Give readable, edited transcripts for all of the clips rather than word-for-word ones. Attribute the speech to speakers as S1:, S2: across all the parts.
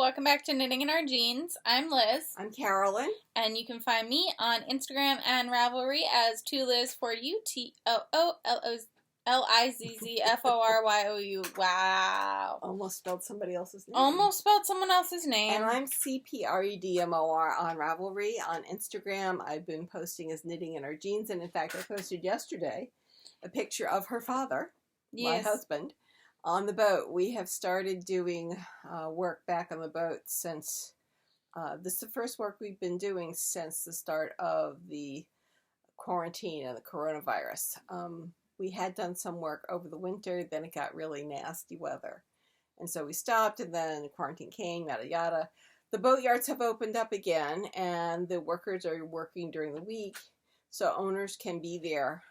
S1: welcome back to Knitting in Our Jeans. I'm Liz.
S2: I'm Carolyn.
S1: And you can find me on Instagram and Ravelry as Toolizzforyou, Toolizzforyou. Wow.
S2: Almost spelled somebody else's name.
S1: Almost spelled someone else's name.
S2: And I'm CPREDMOR on Ravelry. On Instagram, I've been posting as Knitting in Our Jeans. And in fact, I posted yesterday a picture of her father, my husband, on the boat. We have started doing work back on the boat since, this is the first work we've been doing since the start of the quarantine and the coronavirus. We had done some work over the winter, then it got really nasty weather. And so we stopped, and then the quarantine came, yada yada. The boatyards have opened up again, and the workers are working during the week, so owners can be there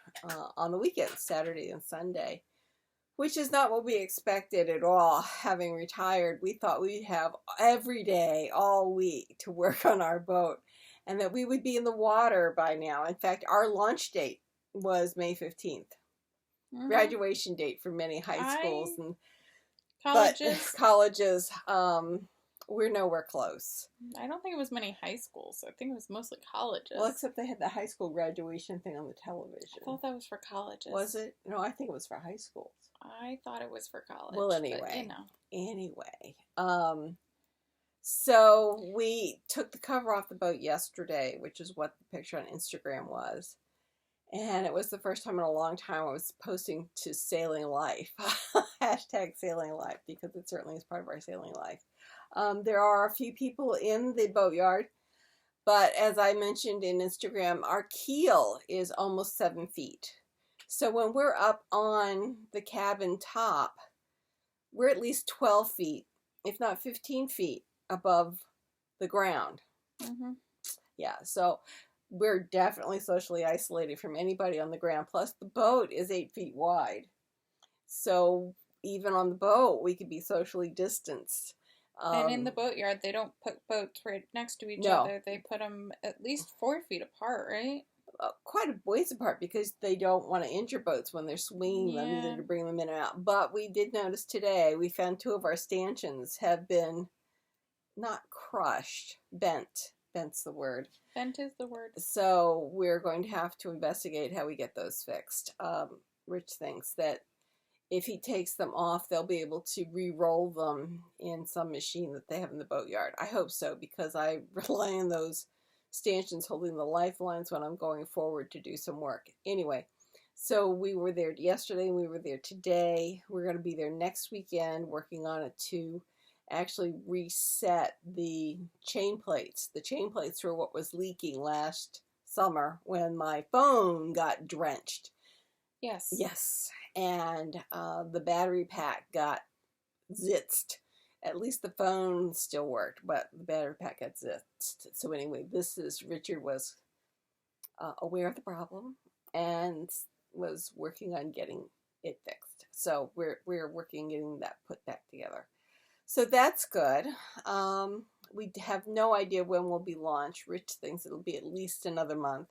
S2: on the weekends, Saturday and Sunday. Which is not what we expected at all. Having retired, we thought we'd have every day, all week, to work on our boat, and that we would be in the water by now. In fact, our launch date was May 15th. Mm-hmm. Graduation date for many high schools and colleges. We're nowhere close.
S1: I don't think it was many high schools. I think it was mostly colleges.
S2: Well, except they had the high school graduation thing on the television.
S1: I thought that was for colleges.
S2: Was it? No, I think it was for high schools.
S1: I thought it was for college.
S2: Well, anyway.
S1: But, you know.
S2: Anyway. So we took the cover off the boat yesterday, which is what the picture on Instagram was. And it was the first time in a long time I was posting to Sailing Life. Hashtag Sailing Life, because it certainly is part of our sailing life. There are a few people in the boatyard, but as I mentioned in Instagram, our keel is almost 7 feet. So when we're up on the cabin top, we're at least 12 feet, if not 15 feet above the ground. Mm-hmm. Yeah, so we're definitely socially isolated from anybody on the ground. Plus, the boat is 8 feet wide. So even on the boat, we could be socially distanced.
S1: And in the boatyard, they don't put boats right next to each other. They put them at least 4 feet apart, right?
S2: Quite a ways apart, because they don't want to injure boats when they're swinging them, either to bring them in and out. But we did notice today, we found 2 of our stanchions have been not crushed, bent. Bent's the word.
S1: Bent is the word.
S2: So we're going to have to investigate how we get those fixed. Rich thinks that if he takes them off, they'll be able to re-roll them in some machine that they have in the boatyard. I hope so, because I rely on those stanchions holding the lifelines when I'm going forward to do some work. Anyway, so we were there yesterday, and we were there today. We're going to be there next weekend working on it to actually reset the chain plates. The chain plates were what was leaking last summer when my phone got drenched.
S1: Yes.
S2: Yes. And the battery pack got zitzed. At least the phone still worked, but the battery pack got zitzed. So anyway, Richard was aware of the problem and was working on getting it fixed. So we're working on getting that put back together. So that's good. We have no idea when we'll be launched. Rich thinks it'll be at least another month.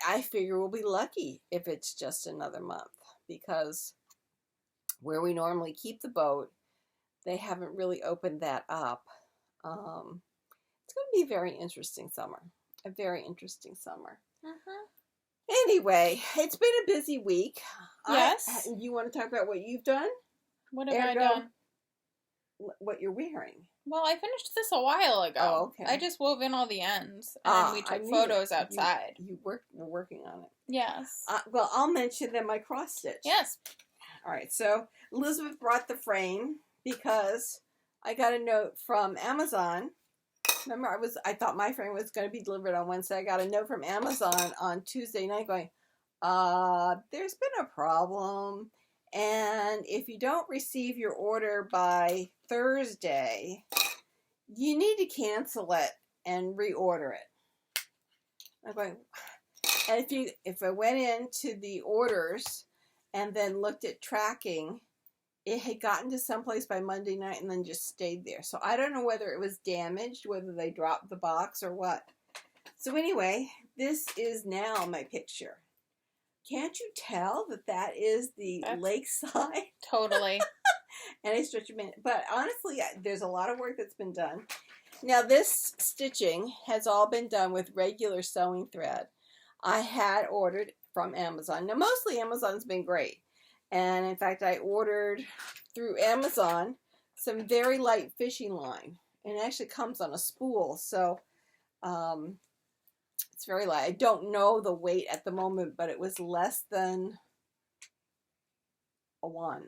S2: I figure we'll be lucky if it's just another month, because where we normally keep the boat, they haven't really opened that up. It's going to be a very interesting summer. A very interesting summer. Anyway, it's been a busy week.
S1: Yes.
S2: You want to talk about what you've done?
S1: What have I done?
S2: What you're wearing.
S1: Well, I finished this a while ago.
S2: Oh, okay.
S1: I just wove in all the ends, and then we took photos outside.
S2: You were working on it.
S1: Yes.
S2: Well, I'll mention then my cross stitch.
S1: Yes.
S2: All right. So Elizabeth brought the frame because I got a note from Amazon. Remember, I thought my frame was going to be delivered on Wednesday. I got a note from Amazon on Tuesday night going, there's been a problem. And if you don't receive your order by Thursday, you need to cancel it and reorder it. I'm going, and if I went into the orders and then looked at tracking, it had gotten to someplace by Monday night and then just stayed there. So I don't know whether it was damaged, whether they dropped the box or what. So anyway, this is now my picture. Can't you tell that is the Lakeside?
S1: Totally.
S2: Any stretch of minute. But honestly, there's a lot of work that's been done. Now, this stitching has all been done with regular sewing thread. I had ordered from Amazon. Now, mostly Amazon's been great. And in fact, I ordered through Amazon some very light fishing line. And it actually comes on a spool. So, it's very light. I don't know the weight at the moment, but it was less than a 1.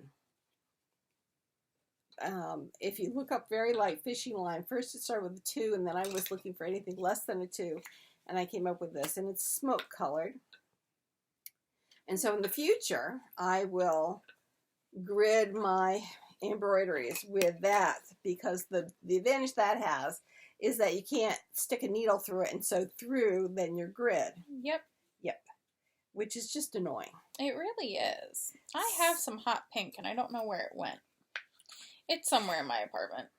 S2: If you look up very light fishing line, first it started with a 2, and then I was looking for anything less than a 2, and I came up with this, and it's smoke colored. And so in the future, I will grid my embroideries with that, because the advantage that has is that you can't stick a needle through it and sew through then your grid.
S1: Yep.
S2: Yep. Which is just annoying.
S1: It really is. I have some hot pink, and I don't know where it went. It's somewhere in my apartment.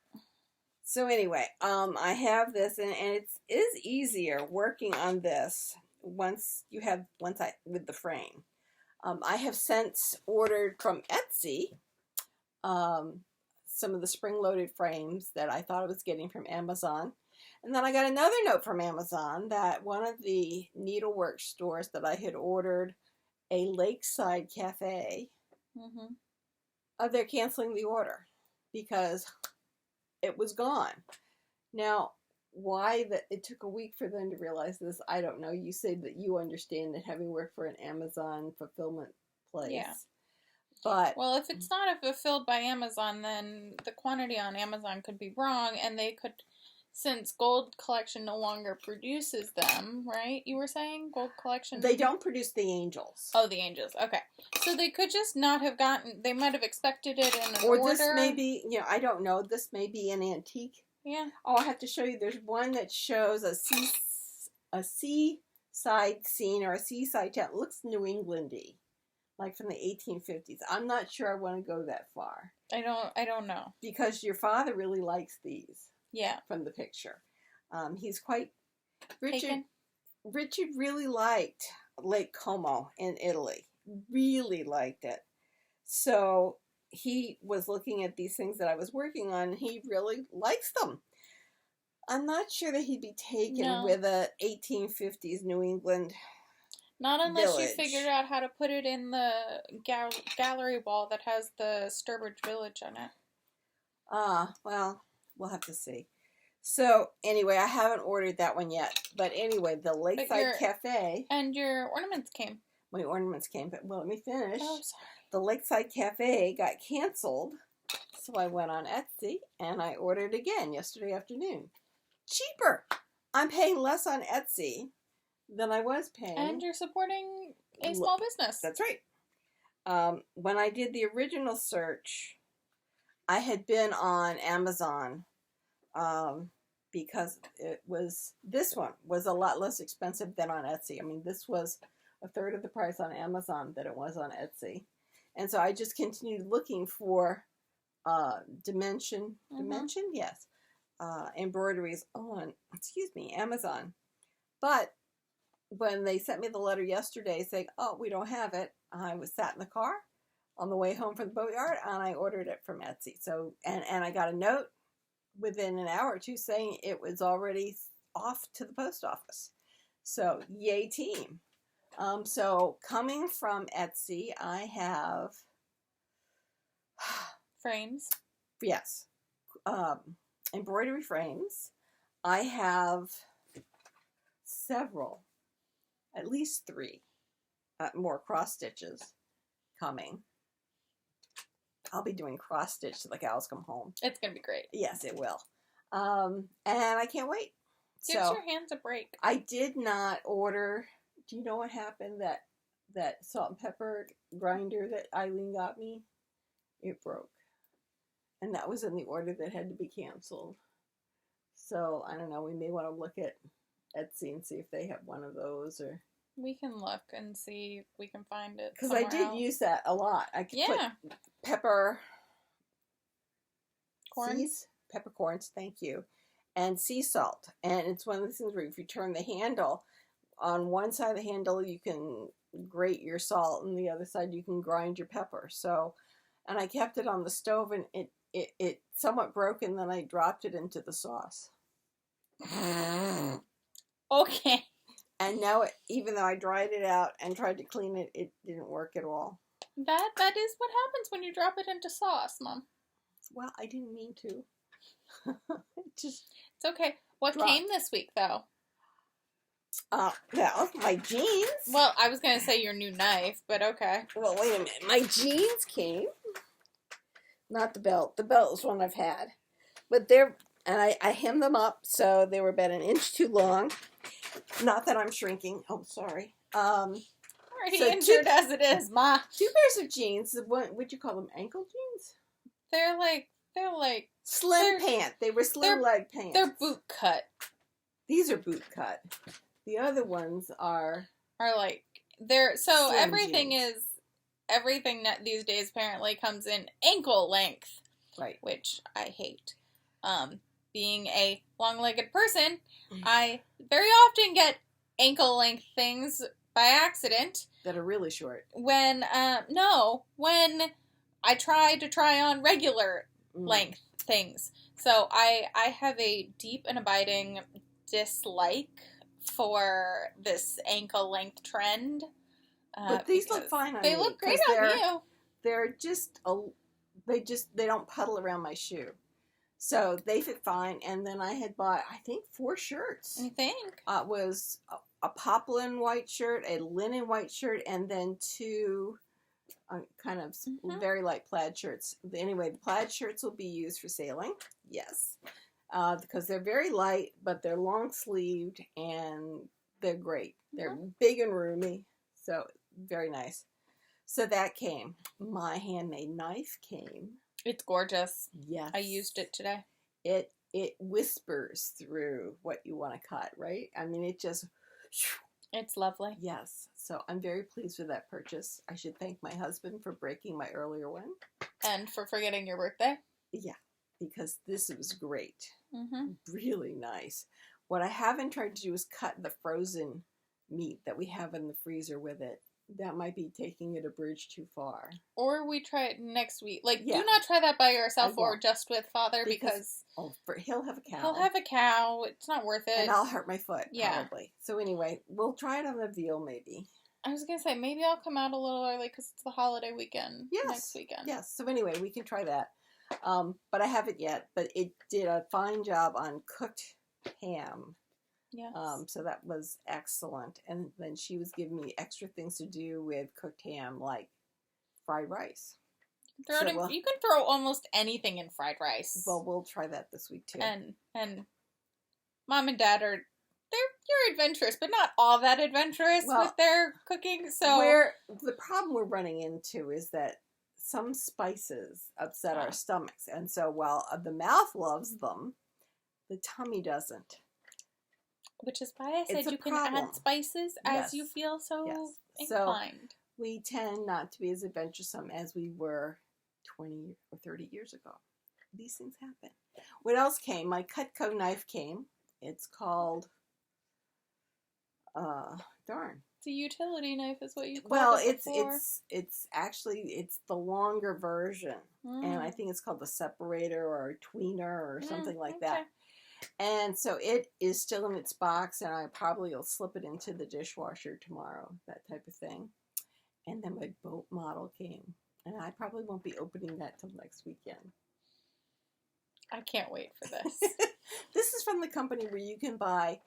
S2: So anyway, I have this, and it is easier working on this once with the frame. I have since ordered from Etsy some of the spring-loaded frames that I thought I was getting from Amazon. And then I got another note from Amazon that one of the needlework stores that I had ordered a Lakeside Cafe, they're canceling the order because it was gone. Now, why it took a week for them to realize this, I don't know. You said that you understand it, having worked for an Amazon fulfillment place. Yeah. But,
S1: well, if it's not fulfilled by Amazon, then the quantity on Amazon could be wrong, and they could, since Gold Collection no longer produces them, right? You were saying Gold Collection?
S2: They don't produce the angels.
S1: Oh, the angels. Okay. So they could just not have gotten, they might have expected it in an order.
S2: Or this may be, I don't know, this may be an antique.
S1: Yeah.
S2: Oh, I have to show you, there's one that shows a seaside scene or a seaside town. It looks New England-y. Like from the 1850s. I'm not sure I want to go that far.
S1: I don't know.
S2: Because your father really likes these.
S1: Yeah.
S2: From the picture. He's quite... Richard really liked Lake Como in Italy. Really liked it. So he was looking at these things that I was working on, and he really likes them. I'm not sure that he'd be taken with a 1850s New England...
S1: Not unless
S2: village.
S1: you figured out how to put it in the gallery wall that has the Sturbridge Village on it.
S2: Well, we'll have to see. So, anyway, I haven't ordered that one yet. But anyway, the Lakeside Cafe...
S1: And your ornaments came.
S2: My ornaments came, but well, let me finish.
S1: Oh, sorry.
S2: The Lakeside Cafe got canceled, so I went on Etsy, and I ordered again yesterday afternoon. Cheaper! I'm paying less on Etsy than I was paying.
S1: And you're supporting a small business.
S2: That's right. When I did the original search, I had been on Amazon because this one was a lot less expensive than on Etsy. I mean, this was a third of the price on Amazon than it was on Etsy. And so I just continued looking for dimension, yes, embroideries on, Amazon. But when they sent me the letter yesterday saying, oh, we don't have it, I was sat in the car on the way home from the boatyard, and I ordered it from Etsy. So, and I got a note within an hour or two saying it was already off to the post office. So, yay team. So, coming from Etsy, I have...
S1: frames.
S2: Yes. Embroidery frames. I have several. At least 3 more cross stitches coming. I'll be doing cross stitch till the cows come home.
S1: It's going to be great.
S2: Yes, it will. And I can't wait.
S1: Gives your hands a break.
S2: I did not order. Do you know what happened? That salt and pepper grinder that Eileen got me? It broke. And that was in the order that had to be canceled. So, I don't know. We may want to look at Etsy and see if they have one of those, or
S1: we can look and see if we can find it.
S2: Because I did use that a lot. I could put peppercorns, thank you, and sea salt. And it's one of those things where if you turn the handle, on one side of the handle you can grate your salt, and the other side you can grind your pepper. So, and I kept it on the stove, and it somewhat broke, and then I dropped it into the sauce.
S1: Okay.
S2: And now, even though I dried it out and tried to clean it, it didn't work at all.
S1: That is what happens when you drop it into sauce, Mom.
S2: Well, I didn't mean to.
S1: It's okay. What
S2: dropped.
S1: came this week, though?
S2: Well, my jeans.
S1: Well, I was going to say your new knife, but okay.
S2: Well, wait a minute. My jeans came. Not the belt. The belt is one I've had. But and I hemmed them up, so they were about an inch too long. Not that I'm shrinking. Oh, sorry.
S1: Already so injured as it is, Ma.
S2: 2 pairs of jeans. Would you call them ankle jeans?
S1: They're like
S2: slim pant. They were slim leg pants.
S1: They're boot cut.
S2: These are boot cut. The other ones are
S1: like they're so
S2: slim
S1: everything
S2: jeans.
S1: everything that these days apparently comes in ankle length.
S2: Right.
S1: Which I hate. Being a long-legged person, I very often get ankle length things by accident.
S2: That are really short.
S1: When when I try to try on regular length things. So I have a deep and abiding dislike for this ankle length trend.
S2: But these look fine on me.
S1: They look great on you.
S2: They're just they don't puddle around my shoe. So they fit fine. And then I had bought, I think, 4 shirts.
S1: I think.
S2: It was a poplin white shirt, a linen white shirt, and then 2 kind of very light plaid shirts. Anyway, the plaid shirts will be used for sailing. Yes. Because they're very light, but they're long sleeved, and they're great. They're big and roomy. So very nice. So that came. My handmade knife came.
S1: It's gorgeous.
S2: Yes.
S1: I used it today.
S2: It whispers through what you want to cut, right? I mean, it just...
S1: It's lovely.
S2: Yes. So I'm very pleased with that purchase. I should thank my husband for breaking my earlier one.
S1: And for forgetting your birthday.
S2: Yeah, because this was great.
S1: Mm-hmm.
S2: Really nice. What I haven't tried to do is cut the frozen meat that we have in the freezer with it. That might be taking it a bridge too far.
S1: Or we try it next week. Like, do not try that by yourself or
S2: won't.
S1: Just with Father because
S2: he'll have a cow.
S1: He'll have a cow. It's not worth it.
S2: And I'll hurt my foot, probably. So anyway, we'll try it on the veal, maybe.
S1: I was going to say, maybe I'll come out a little early because it's the holiday weekend next weekend.
S2: Yes. So anyway, we can try that. But I haven't yet. But it did a fine job on cooked ham.
S1: Yes.
S2: So that was excellent. And then she was giving me extra things to do with cooked ham, like fried rice.
S1: You can throw almost anything in fried rice.
S2: Well, we'll try that this week too.
S1: And Mom and Dad you're adventurous, but not all that adventurous with their cooking. So
S2: the problem we're running into is that some spices upset our stomachs, and so while the mouth loves them, the tummy doesn't.
S1: Which is why I said you can add spices as you feel so inclined.
S2: So we tend not to be as adventuresome as we were 20 or 30 years ago. These things happen. What else came? My Cutco knife came. It's called,
S1: It's a utility knife is what you call
S2: it before. Well, it's actually the longer version. And I think it's called the separator or tweener or something like that. And so it is still in its box, and I probably will slip it into the dishwasher tomorrow, that type of thing. And then my boat model came, and I probably won't be opening that till next weekend.
S1: I can't wait for this.
S2: This is from the company where you can buy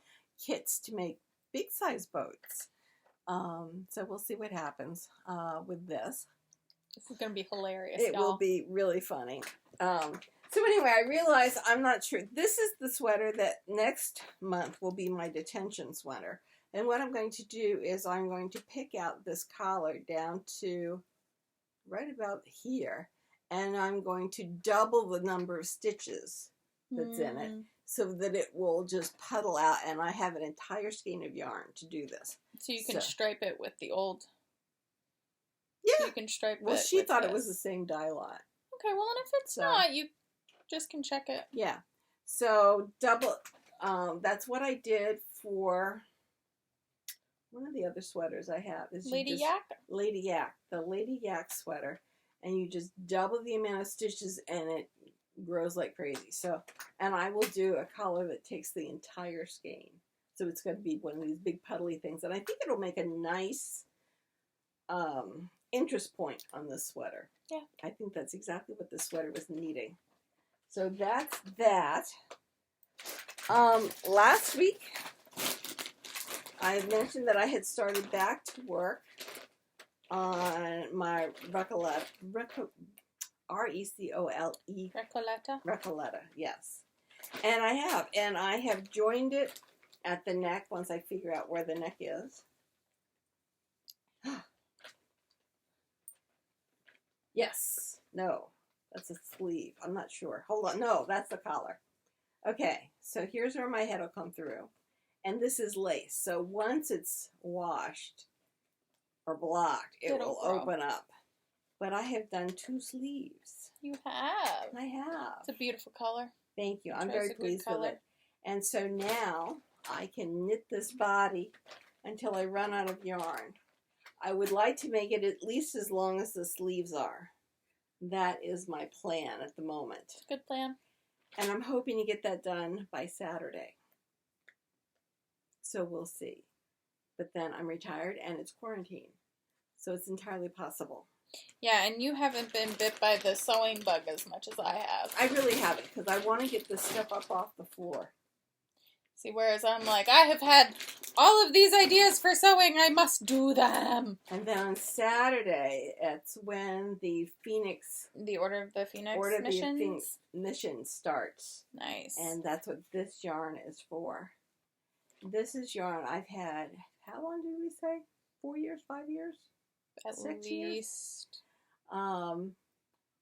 S2: kits to make big size boats. So we'll see what happens with this.
S1: This is going to be hilarious,
S2: It will be really funny. So anyway, I realized I'm not sure. This is the sweater that next month will be my detention sweater. And what I'm going to do is I'm going to pick out this collar down to right about here. And I'm going to double the number of stitches that's in it so that it will just puddle out. And I have an entire skein of yarn to do this.
S1: So you can stripe it with the old...
S2: Yeah.
S1: So you can stripe it.
S2: Well, she thought it was the same dye lot.
S1: Okay, well, and if it's not, you just can check it.
S2: Yeah. So double, that's what I did for one of the other sweaters I have.
S1: Lady Yak?
S2: Lady Yak. The Lady Yak sweater. and you just double the amount of stitches and it grows like crazy. So, and I will do a collar that takes the entire skein. So it's going to be one of these big puddly things, and I think it'll make a nice interest point on this sweater.
S1: Yeah.
S2: I think that's exactly what this sweater was needing. So that's that. Last week, I mentioned that I had started back to work on my Recoleta. R-E-C-O-L-E.
S1: Recoleta?
S2: Recoleta, yes. And I have joined it at the neck once I figure out where the neck is. Yes. No. That's a sleeve. I'm not sure. Hold on. No, that's the collar. Okay. So here's where my head will come through. And this is lace. So once it's washed or blocked, it will open up. But I have done 2 sleeves.
S1: You have.
S2: I have.
S1: It's a beautiful color.
S2: Thank you. I'm very pleased with it. And so now I can knit this body until I run out of yarn. I would like to make it at least as long as the sleeves are. That is my plan at the moment.
S1: Good plan.
S2: And I'm hoping to get that done by Saturday. So we'll see. But then I'm retired and it's quarantine. So it's entirely possible.
S1: Yeah, and you haven't been bit by the sewing bug as much as I have.
S2: I really haven't, because I want to get this stuff up off the floor.
S1: See, whereas I'm like, I have had all of these ideas for sewing, I must do them.
S2: And then on Saturday, it's when the Phoenix...
S1: The Order of the Phoenix
S2: mission starts.
S1: Nice.
S2: And that's what this yarn is for. This is yarn I've had, how long did we say? 4 years? 5 years?
S1: At
S2: 6
S1: least.
S2: Years?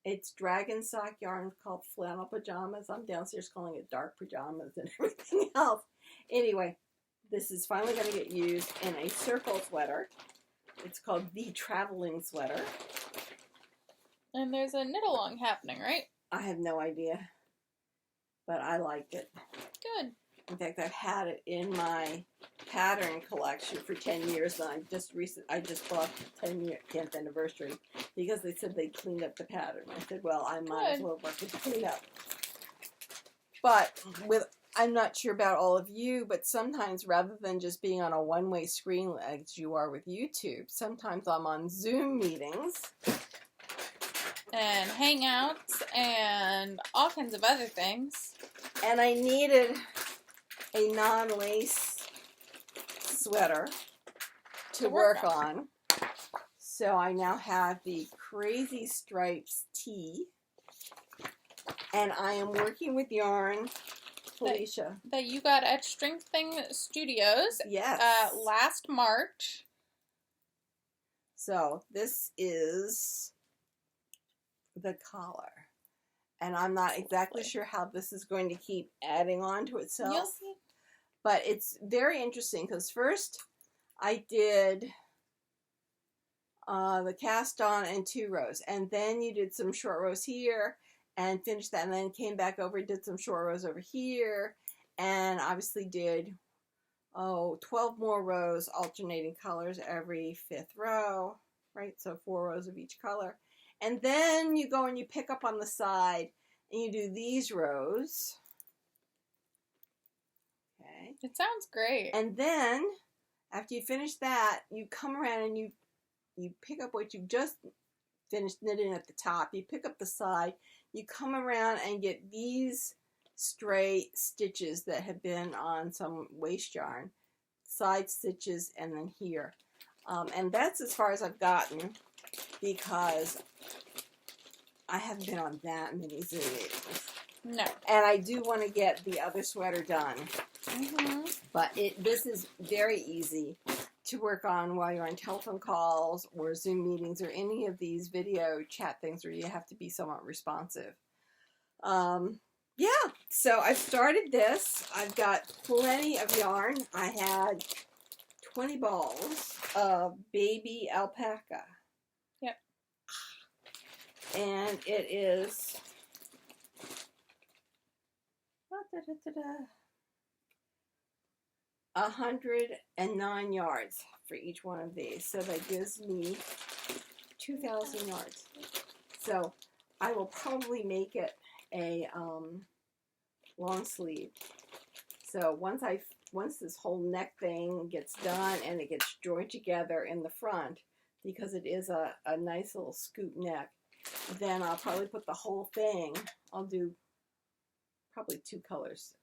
S2: It's dragon sock yarn called flannel pajamas. I'm downstairs calling it dark pajamas and everything else. Anyway, this is finally going to get used in a circle sweater. It's called the traveling sweater.
S1: And there's a knit along happening, right?
S2: I have no idea, but I liked it.
S1: Good.
S2: In fact, I've had it in my pattern collection for 10 years, and I just bought the 10th anniversary because they said they cleaned up the pattern. I said, well, I might as well work with the cleanup. But I'm not sure about all of you, but sometimes rather than just being on a one-way screen as you are with YouTube, sometimes I'm on Zoom meetings.
S1: And hangouts and all kinds of other things.
S2: And I needed a non-lace sweater to work on. So I now have the Crazy Stripes tee. And I am working with yarn, Felicia.
S1: That you got at Strength Thing Studios.
S2: Yes.
S1: Last March.
S2: So this is the collar. And I'm not exactly sure how this is going to keep adding on to itself.
S1: You'll see.
S2: But it's very interesting because first I did the cast on and 2 rows. And then you did some short rows here and finished that. And then came back over and did some short rows over here. And obviously did, 12 more rows alternating colors every 5th row. Right? So 4 rows of each color. And then you go and you pick up on the side and you do these rows. Okay.
S1: It sounds great.
S2: And then after you finish that, you come around and you pick up what you just finished knitting at the top. You pick up the side. You come around and get these stray stitches that have been on some waste yarn. Side stitches and then here. And that's as far as I've gotten because I haven't been on that many Zoom meetings.
S1: No.
S2: And I do want to get the other sweater done.
S1: Mm-hmm.
S2: But this is very easy to work on while you're on telephone calls or Zoom meetings or any of these video chat things where you have to be somewhat responsive. Yeah, so I've started this. I've got plenty of yarn. I had 20 balls of baby alpaca.
S1: Yep.
S2: And it is 109 yards for each one of these. So that gives me 2,000 yards. So I will probably make it a long sleeve. So once this whole neck thing gets done and it gets joined together in the front, because it is a nice little scoop neck, then I'll probably put the whole thing, I'll do probably 2 colors,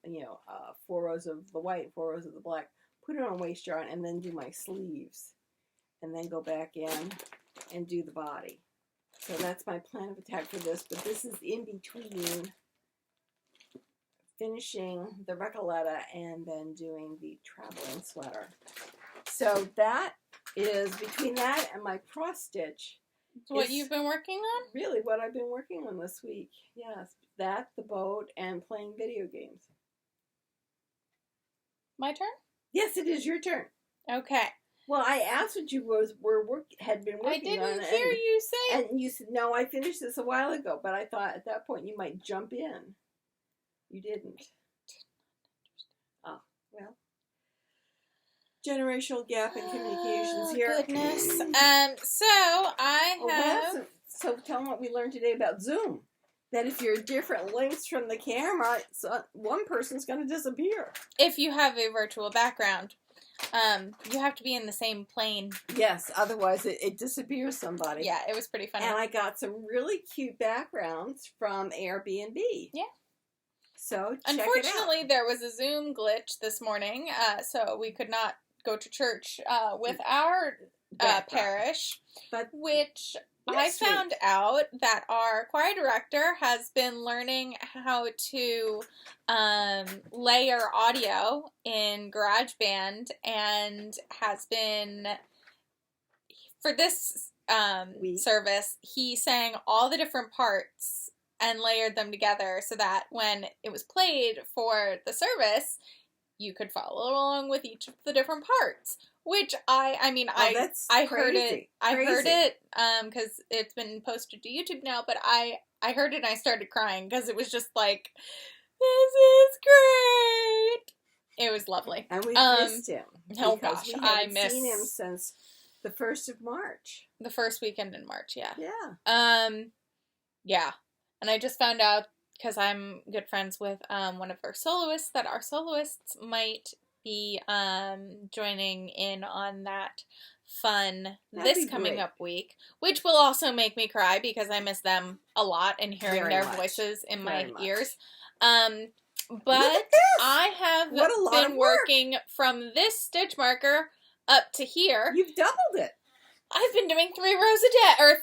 S2: 4 rows of the white, 4 rows of the black, put it on waist yarn, and then do my sleeves, and then go back in and do the body. So that's my plan of attack for this, but this is in between finishing the Recoleta and then doing the traveling sweater. So that is, between that and my cross stitch,
S1: what you've been working on?
S2: Really what I've been working on this week. Yes, that, the boat, and playing video games.
S1: My turn?
S2: Yes, it is your turn.
S1: Okay.
S2: Well, I asked what you had been working on.
S1: I didn't hear you say.
S2: And you said, no, I finished this a while ago, but I thought at that point you might jump in. You didn't. Oh, well. Generational gap in communications here.
S1: Goodness. So I have...
S2: So tell them what we learned today about Zoom. That if you're different lengths from the camera, one person's going to disappear.
S1: If you have a virtual background. You have to be in the same plane.
S2: Yes, otherwise it disappears somebody.
S1: Yeah, it was pretty funny.
S2: And I got some really cute backgrounds from Airbnb.
S1: Yeah.
S2: So
S1: unfortunately, there was a Zoom glitch this morning, so we could not go to church with our parish, which I found out that our choir director has been learning how to layer audio in GarageBand and has been, for this service, he sang all the different parts and layered them together so that when it was played for the service, you could follow along with each of the different parts. Which I heard it. I heard it because it's been posted to YouTube now. But I heard it and I started crying because it was just like, this is great. It was lovely.
S2: And we missed him.
S1: Oh gosh, I missed
S2: seen him since the 1st of March.
S1: The first weekend in March. Yeah.
S2: Yeah.
S1: Yeah. And I just found out, because I'm good friends with one of our soloists, that our soloists might be joining in on that fun this coming up week, which will also make me cry because I miss them a lot and hearing their voices in my ears. But I have been working from this stitch marker up to here.
S2: You've doubled it.
S1: I've been doing 3 rows a day, or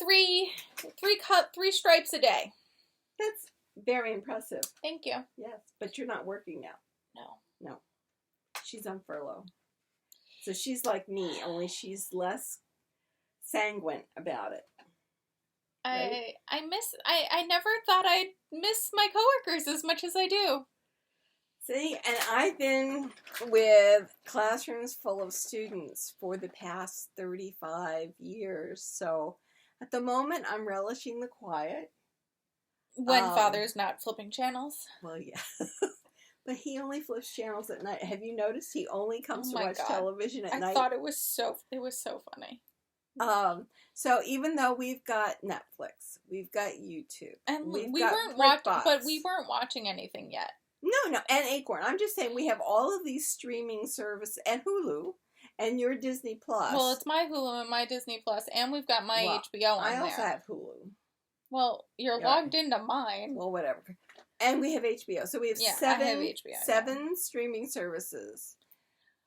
S1: three stripes a day.
S2: That's very impressive.
S1: Thank you.
S2: Yes, but you're not working now. No. She's on furlough. So she's like me, only she's less sanguine about it. Right?
S1: I never thought I'd miss my coworkers as much as I do.
S2: See, and I've been with classrooms full of students for the past 35 years. So at the moment, I'm relishing the quiet.
S1: When Father's not flipping channels.
S2: Well, yeah. But he only flips channels at night. Have you noticed he only comes to watch television at night?
S1: I thought it was so funny.
S2: So even though we've got Netflix, we've got YouTube,
S1: and we weren't watching anything yet.
S2: No, and Acorn. I'm just saying we have all of these streaming services and Hulu and your Disney Plus.
S1: Well, it's my Hulu and my Disney Plus, and we've got my HBO on there.
S2: I also have Hulu.
S1: Well, you're logged into mine.
S2: Well, whatever. And we have HBO. So we have seven streaming services.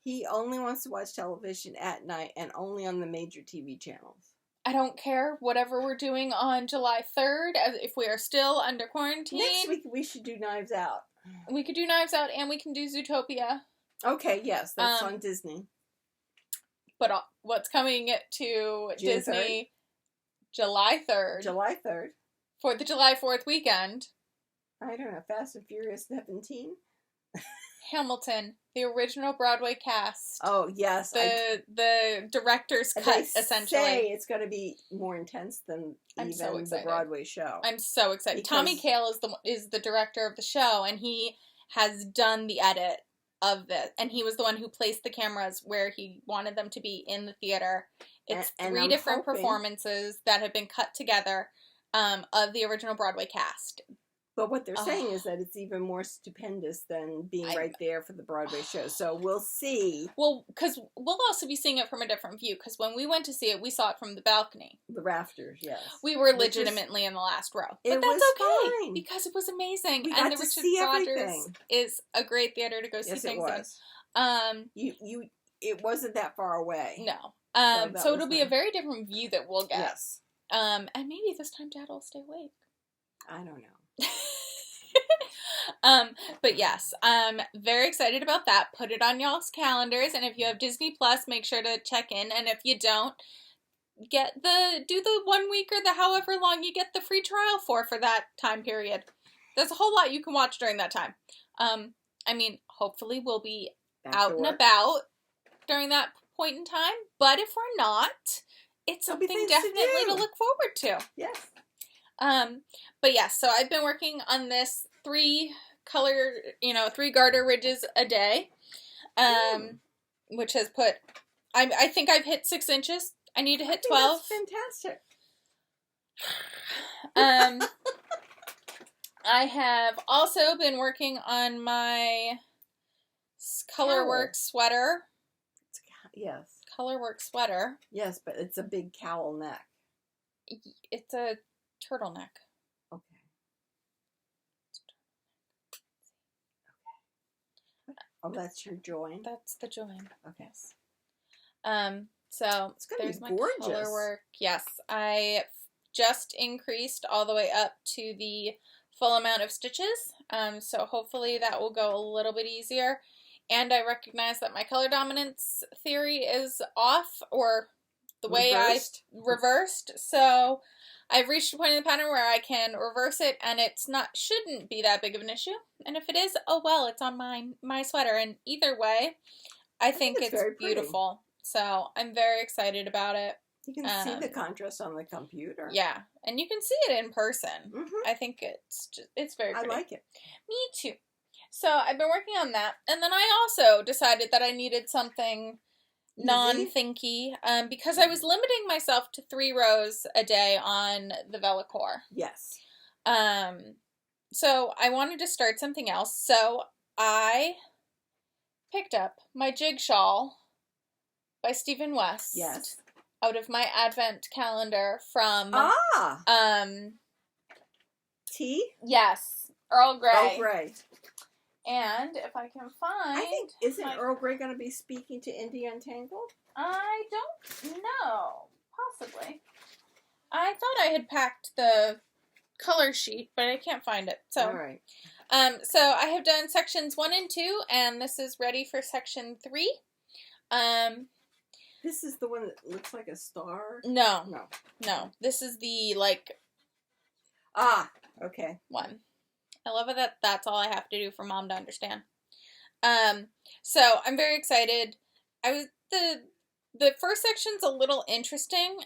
S2: He only wants to watch television at night and only on the major TV channels.
S1: I don't care. Whatever we're doing on July 3rd, if we are still under quarantine.
S2: Next week we should do Knives Out.
S1: We could do Knives Out and we can do Zootopia.
S2: Okay, yes. That's on Disney.
S1: But what's coming to June Disney 3rd? July 3rd.
S2: July 3rd.
S1: For the July 4th weekend.
S2: I don't know. Fast and Furious 17?
S1: Hamilton. The original Broadway cast.
S2: Oh, yes.
S1: The director's cut, essentially.
S2: Say it's going to be more intense than the Broadway show.
S1: I'm so excited. Tommy Kail is the director of the show, and he has done the edit of this. And he was the one who placed the cameras where he wanted them to be in the theater. It's 3 different performances that have been cut together. of the original Broadway cast.
S2: But what they're saying is that it's even more stupendous than being right there for the Broadway show. So we'll see.
S1: Well, because we'll also be seeing it from a different view. Because when we went to see it, we saw it from the balcony.
S2: The rafters, yes.
S1: We were legitimately in the last row. But that's okay.
S2: Fine.
S1: Because it was amazing.
S2: We
S1: and
S2: got
S1: the
S2: to
S1: Richard
S2: see
S1: Rodgers
S2: everything.
S1: is a great theater to go see things in.
S2: It wasn't that far away.
S1: No. So it'll be a very different view that we'll get.
S2: Yes.
S1: And maybe this time Dad will stay awake.
S2: I don't know.
S1: But yes, I'm very excited about that. Put it on y'all's calendars, and if you have Disney Plus, make sure to check in. And if you don't, do the 1 week or the however long you get the free trial for that time period. There's a whole lot you can watch during that time. I mean, hopefully we'll be out and about during that point in time. But if we're not, it's something definitely to look forward to.
S2: Yes.
S1: But yes, so I've been working on this 3 garter ridges a day, which has put, I think I've hit 6 inches. I need to hit 12.
S2: That's fantastic.
S1: I have also been working on my colorwork sweater.
S2: Yes.
S1: Colorwork sweater.
S2: Yes, but it's a big cowl neck.
S1: It's a turtleneck.
S2: Okay. Oh, that's your join?
S1: That's the join.
S2: Okay.
S1: Yes. So
S2: it's gonna
S1: there's
S2: be
S1: my
S2: gorgeous.
S1: colorwork. Yes, I just increased all the way up to the full amount of stitches. So hopefully that will go a little bit easier. And I recognize that my color dominance theory is off, or the way I reversed. So I've reached a point in the pattern where I can reverse it, and shouldn't be that big of an issue. And if it is, oh well, it's on my sweater. And either way, I think it's beautiful. Pretty. So I'm very excited about it.
S2: You can see the contrast on the computer.
S1: Yeah, and you can see it in person. Mm-hmm. I think it's very pretty.
S2: I like it.
S1: Me too. So I've been working on that, and then I also decided that I needed something non-thinky, because I was limiting myself to 3 rows a day on the Vellichor.
S2: Yes.
S1: So I wanted to start something else, so I picked up my jig shawl by Stephen West.
S2: Yes.
S1: Out of my advent calendar from
S2: Tea?
S1: Yes. Earl Grey.
S2: Earl Grey.
S1: And if I can find...
S2: Isn't Earl Grey going to be speaking to India Untangled? I
S1: don't know. Possibly. I thought I had packed the color sheet, but I can't find it. So,
S2: all right.
S1: So I have done sections 1 and 2, and this is ready for section 3.
S2: This is the one that looks like a star?
S1: No. This is the,
S2: okay.
S1: One. I love it that that's all I have to do for Mom to understand. So I'm very excited. The first section's a little interesting,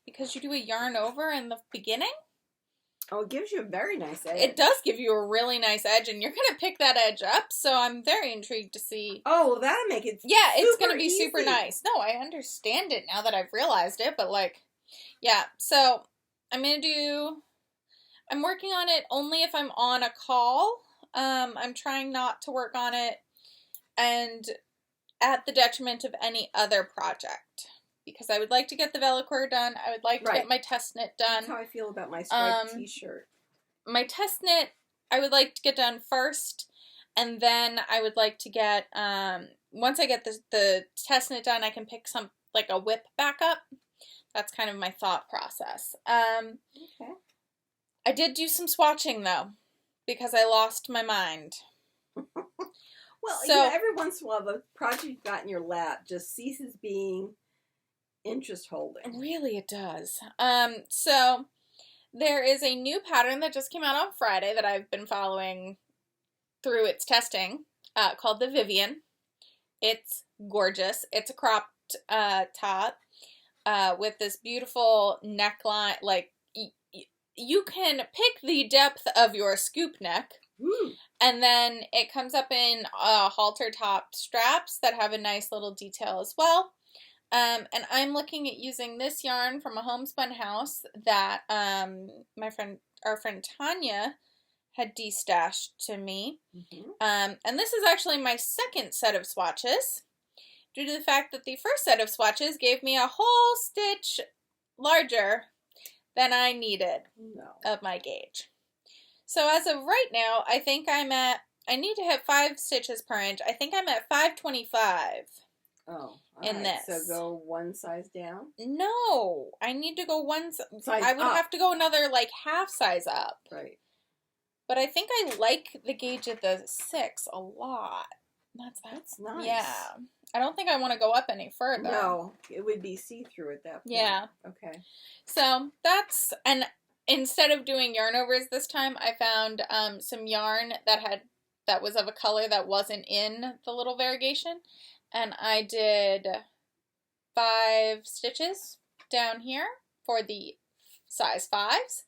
S1: because you do a yarn over in the beginning.
S2: Oh, it gives you a very nice edge.
S1: It does give you a really nice edge, and you're going to pick that edge up, so I'm very intrigued to see.
S2: Oh, well, that'll make it
S1: it's going to be super nice. No, I understand it now that I've realized it, but yeah. So I'm working on it only if I'm on a call. I'm trying not to work on it and at the detriment of any other project, because I would like to get the Vellichor done. I would like to get my test knit done.
S2: That's how I feel about my striped t-shirt.
S1: My test knit, I would like to get done first, and then I would like to get, once I get the test knit done, I can pick a whip back up. That's kind of my thought process.
S2: Okay.
S1: I did do some swatching, though, because I lost my mind.
S2: Well, every once in a while, the project you've got in your lap just ceases being interest-holding.
S1: Really, it does. So there is a new pattern that just came out on Friday that I've been following through its testing, called the Vivien. It's gorgeous. It's a cropped top with this beautiful neckline, you can pick the depth of your scoop neck.
S2: Ooh.
S1: And then it comes up in halter top straps that have a nice little detail as well. And I'm looking at using this yarn from a homespun house that our friend Tanya had destashed to me. And this is actually my second set of swatches, due to the fact that the first set of swatches gave me a whole stitch larger than I needed of my gauge. So as of right now, I think I need to have 5 stitches per inch. I think I'm at 525.
S2: Oh,
S1: in this.
S2: So go one size down?
S1: No, I need to go one size I would
S2: up.
S1: have to go another like half size up.
S2: Right.
S1: But I think I like the gauge of the 6 a lot. That's
S2: nice.
S1: Yeah. I don't think I want to go up any further.
S2: No, it would be see-through at that point.
S1: Yeah.
S2: Okay.
S1: So that's, and instead of doing yarn overs this time, I found some yarn that was of a color that wasn't in the little variegation. And I did 5 stitches down here for the size 5s.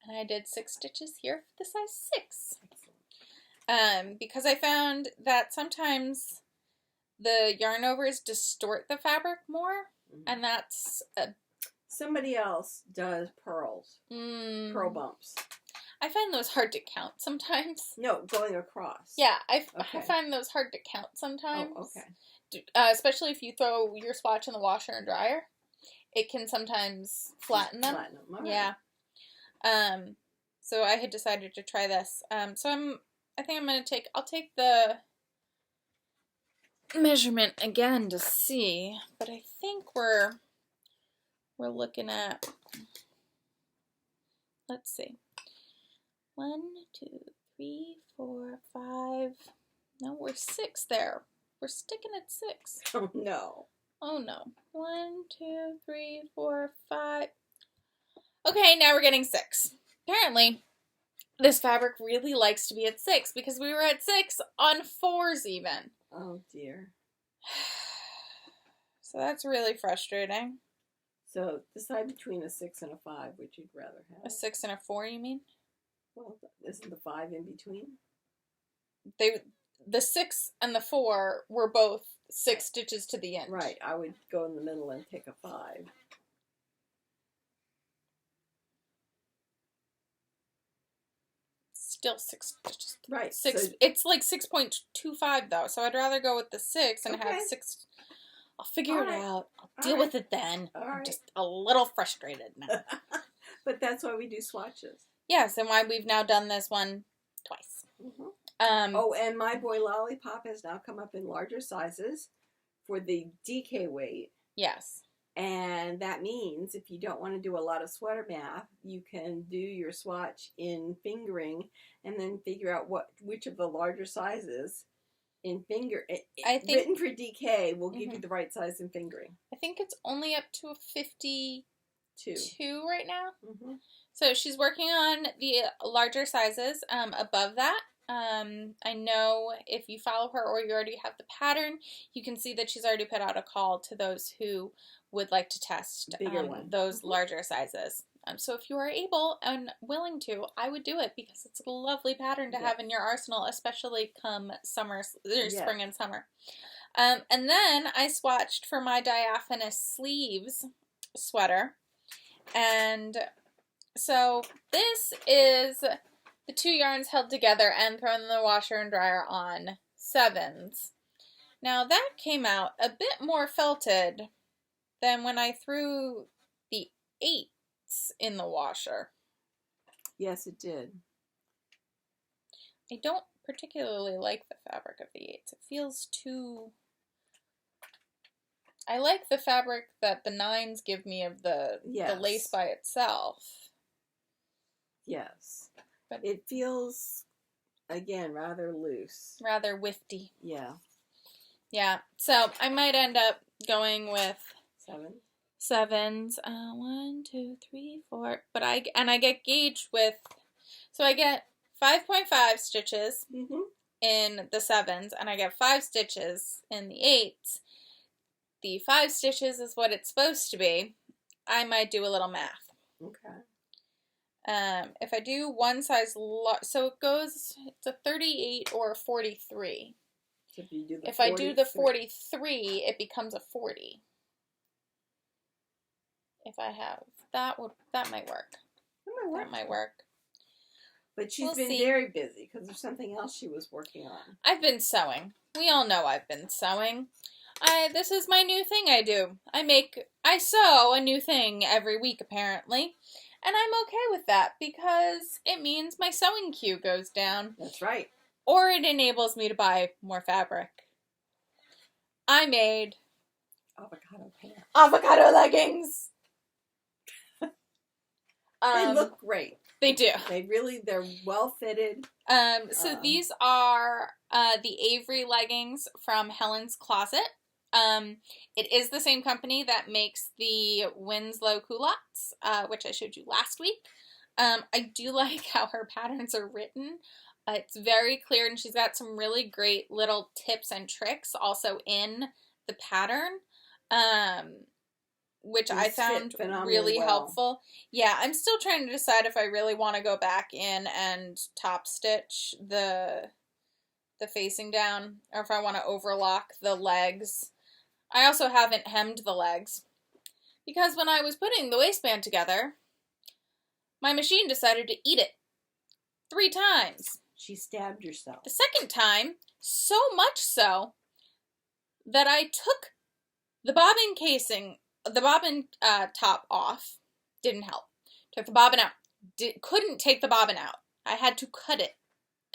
S1: And I did 6 stitches here for the size 6. Because I found that sometimes the yarn overs distort the fabric more. And that's...
S2: Somebody else does pearls. Pearl bumps.
S1: I find those hard to count sometimes.
S2: No, going across.
S1: Yeah, I find those hard to count sometimes.
S2: Oh, okay.
S1: Especially if you throw your swatch in the washer and dryer. It can sometimes flatten them.
S2: All right.
S1: Yeah. So I had decided to try this. So I think I'll take the measurement again to see, but I think we're looking at, let's see, 1, 2, 3, 4, 5, no, we're 6 there. We're sticking at 6.
S2: Oh, no.
S1: Oh, no. 1, 2, 3, 4, 5. Okay, now we're getting 6. Apparently, this fabric really likes to be at 6 because we were at 6 on 4s even.
S2: Oh, dear.
S1: So that's really frustrating.
S2: So decide between a 6 and a 5, which you'd rather have.
S1: A 6 and a 4, you mean?
S2: Well, isn't the 5 in between?
S1: The 6 and the 4 were both 6 stitches to the end.
S2: Right. I would go in the middle and take a 5.
S1: Still 6 stitches.
S2: Right.
S1: 6.
S2: So,
S1: it's like 6.25 though, so I'd rather go with the 6 and have 6. I'll figure it out. I'll deal with it then. I'm just a little frustrated now.
S2: But that's why we do swatches.
S1: Yes, and why we've now done this one twice.
S2: And my boy Lollipop has now come up in larger sizes for the DK weight.
S1: Yes.
S2: And that means if you don't want to do a lot of sweater math, you can do your swatch in fingering and then figure out which of the larger sizes in I think written for DK will give you the right size in fingering. I
S1: think it's only up to a 52 right now. So she's working on the larger sizes. Above that, I know if you follow her or you already have the pattern, you can see that she's already put out a call to those who would like to test those larger sizes. So if you are able and willing to, I would do it because it's a lovely pattern to have in your arsenal, especially come spring and summer. And then I swatched for my Diaphanous sleeves sweater. And so this is the 2 yarns held together and thrown in the washer and dryer on 7s. Now that came out a bit more felted than when I threw the 8s in the washer.
S2: Yes, it did.
S1: I don't particularly like the fabric of the 8s. It feels too... I like the fabric that the 9s give me of the lace by itself.
S2: Yes. But it feels, again, rather loose.
S1: Rather wifty.
S2: Yeah.
S1: Yeah. So I might end up going with
S2: 7s.
S1: 1, 2, 3, 4. But I get gauged with, so I get 5.5 stitches in the 7s, and I get 5 stitches in the 8s. The 5 stitches is what it's supposed to be. I might do a little math.
S2: Okay.
S1: If I do one size, so it's a 38 or a 43.
S2: So if you do the
S1: if I do the 43, it becomes a 40. if I have. That might work. That might work.
S2: But she's been very busy because there's something else she was working on.
S1: I've been sewing. We all know I've been sewing. This is my new thing I do. I sew a new thing every week, apparently. And I'm okay with that because it means my sewing queue goes down.
S2: That's right.
S1: Or it enables me to buy more fabric. I made
S2: avocado pants.
S1: Avocado leggings.
S2: They look great.
S1: They do.
S2: They're well fitted.
S1: So these are the Avery leggings from Helen's Closet. It is the same company that makes the Winslow Culottes, which I showed you last week. I do like how her patterns are written. It's very clear, and she's got some really great little tips and tricks also in the pattern, which I found really helpful. Yeah, I'm still trying to decide if I really want to go back in and top stitch the facing down, or if I want to overlock the legs. I also haven't hemmed the legs, because when I was putting the waistband together, my machine decided to eat it 3 times.
S2: She stabbed herself.
S1: The second time, so much so that I took the bobbin casing, the bobbin top off. Didn't help. Took the bobbin out. Couldn't take the bobbin out. I had to cut it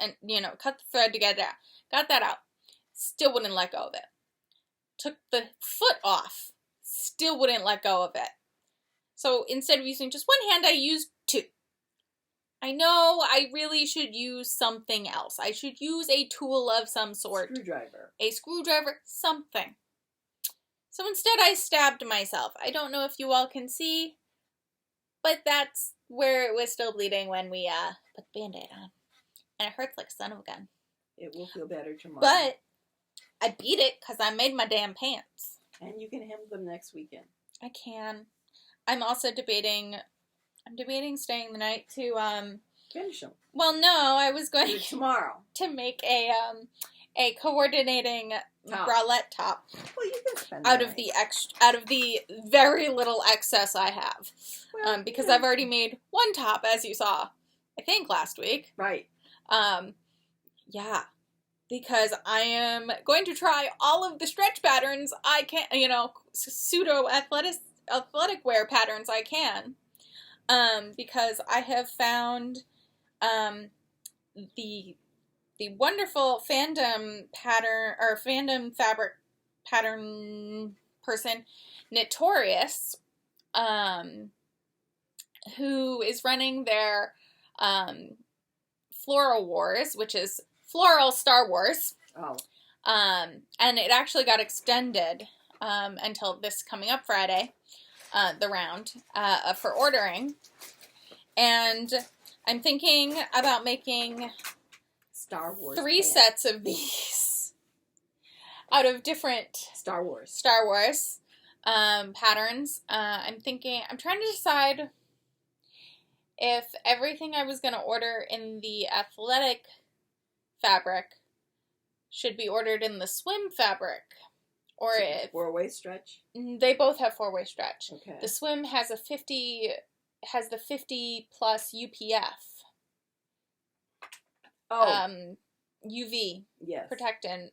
S1: and, cut the thread to get it out. Got that out. Still wouldn't let go of it. Took the foot off. Still wouldn't let go of it. So instead of using just one hand, I used 2. I know I really should use something else. I should use a tool of some sort.
S2: A
S1: screwdriver, something. So instead I stabbed myself. I don't know if you all can see, but that's where it was still bleeding when we put the Band-Aid on. And it hurts like son of a gun.
S2: It will feel better tomorrow.
S1: But I beat it because I made my damn pants.
S2: And you can hem them next weekend.
S1: I can. I'm also debating staying the night to
S2: finish them.
S1: Well, no, I was going
S2: tomorrow
S1: to make a coordinating bralette top.
S2: Well, you can spend
S1: out of the very little excess I have. Well, because I've already made one top, as you saw, I think last week.
S2: Right.
S1: Yeah. Because I am going to try all of the stretch patterns I can, pseudo athletic wear patterns I can. Because I have found the wonderful fandom fabric pattern person, Knitorious, who is running their Floral Wars, which is Floral Star Wars.
S2: Oh.
S1: And it actually got extended until this coming up Friday. The round for ordering, and I'm thinking about making
S2: Star Wars
S1: 3 sets of these out of different
S2: Star Wars
S1: patterns. I'm trying to decide if everything I was going to order in the athletic fabric should be ordered in the swim fabric. Or if
S2: 4-way stretch?
S1: They both have 4-way stretch.
S2: Okay.
S1: The swim has the 50 plus UPF.
S2: Oh.
S1: UV.
S2: Yes.
S1: Protectant.